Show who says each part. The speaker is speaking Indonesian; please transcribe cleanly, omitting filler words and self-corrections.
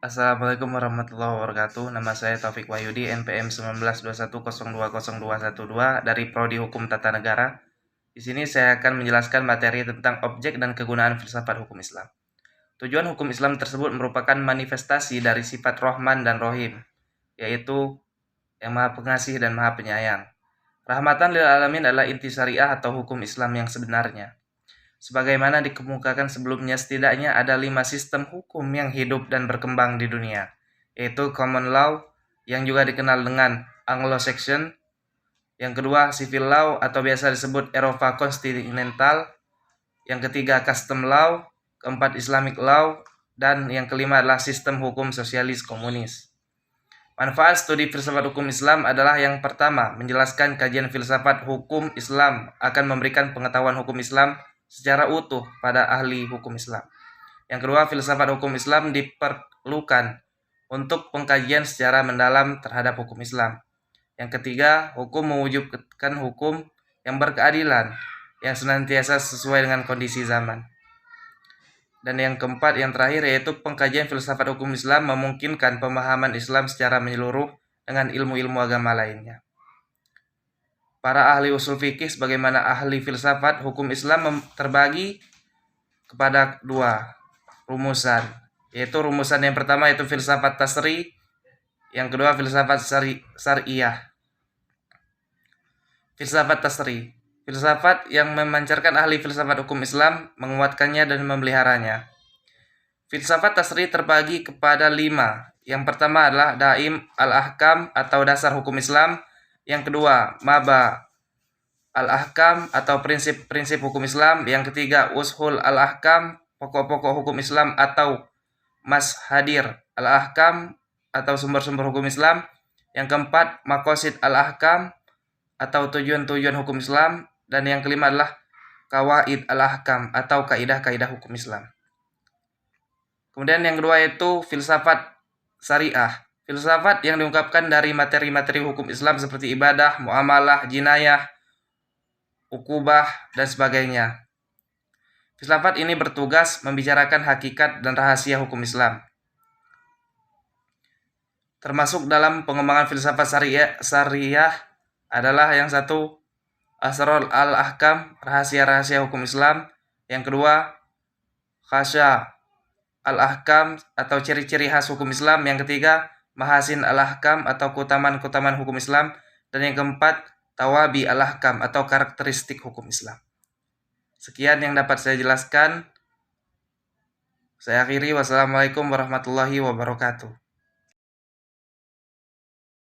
Speaker 1: Assalamualaikum warahmatullahi wabarakatuh. Nama saya Taufik Wahyudi, NPM 1921020212 dari Prodi Hukum Tata Negara. Di sini saya akan menjelaskan materi tentang objek dan kegunaan filsafat hukum Islam. Tujuan hukum Islam tersebut merupakan manifestasi dari sifat Rahman dan Rohim, yaitu yang Maha Pengasih dan Maha Penyayang. Rahmatan lil alamin adalah inti syariah atau hukum Islam yang sebenarnya. Sebagaimana dikemukakan sebelumnya, setidaknya ada 5 sistem hukum yang hidup dan berkembang di dunia, yaitu common law, yang juga dikenal dengan Anglo-Saxon. Yang kedua, civil law atau biasa disebut Eropa Kontinental. Yang ketiga, custom law. Keempat, Islamic law. Dan yang kelima adalah sistem hukum sosialis komunis. Manfaat studi filsafat hukum Islam adalah yang pertama, menjelaskan kajian filsafat hukum Islam akan memberikan pengetahuan hukum Islam secara utuh pada ahli hukum Islam. Yang kedua, filsafat hukum Islam diperlukan untuk pengkajian secara mendalam terhadap hukum Islam. Yang ketiga, hukum mewujudkan hukum yang berkeadilan, yang senantiasa sesuai dengan kondisi zaman. Dan yang keempat, yang terakhir, yaitu pengkajian filsafat hukum Islam memungkinkan pemahaman Islam secara menyeluruh dengan ilmu-ilmu agama lainnya. Para ahli usul fikih sebagaimana ahli filsafat hukum Islam terbagi kepada dua rumusan, yaitu rumusan yang pertama yaitu filsafat tasri, yang kedua filsafat syariah. Filsafat tasri, filsafat yang memancarkan ahli filsafat hukum Islam, menguatkannya dan memeliharanya. Filsafat tasri terbagi kepada 5. Yang pertama adalah daim al-ahkam atau dasar hukum Islam. Yang kedua, maba al-ahkam atau prinsip-prinsip hukum Islam. Yang ketiga, ushul al-ahkam, pokok-pokok hukum Islam atau mashadir al-ahkam atau sumber-sumber hukum Islam. Yang keempat, maqasid al-ahkam atau tujuan-tujuan hukum Islam. Dan yang kelima adalah qawaid al-ahkam atau kaidah-kaidah hukum Islam. Kemudian yang kedua yaitu filsafat syariah. Filsafat yang diungkapkan dari materi-materi hukum Islam seperti ibadah, muamalah, jinayah, ukubah, dan sebagainya. Filsafat ini bertugas membicarakan hakikat dan rahasia hukum Islam. Termasuk dalam pengembangan filsafat syariah adalah yang satu, asrarul al-ahkam, rahasia-rahasia hukum Islam. Yang kedua, khasya al-ahkam atau ciri-ciri khas hukum Islam. Yang ketiga, mahasin al-ahkam atau keutamaan-keutamaan hukum Islam. Dan yang keempat, tawabi al-ahkam atau karakteristik hukum Islam. Sekian yang dapat saya jelaskan. Saya akhiri. Wassalamualaikum warahmatullahi wabarakatuh.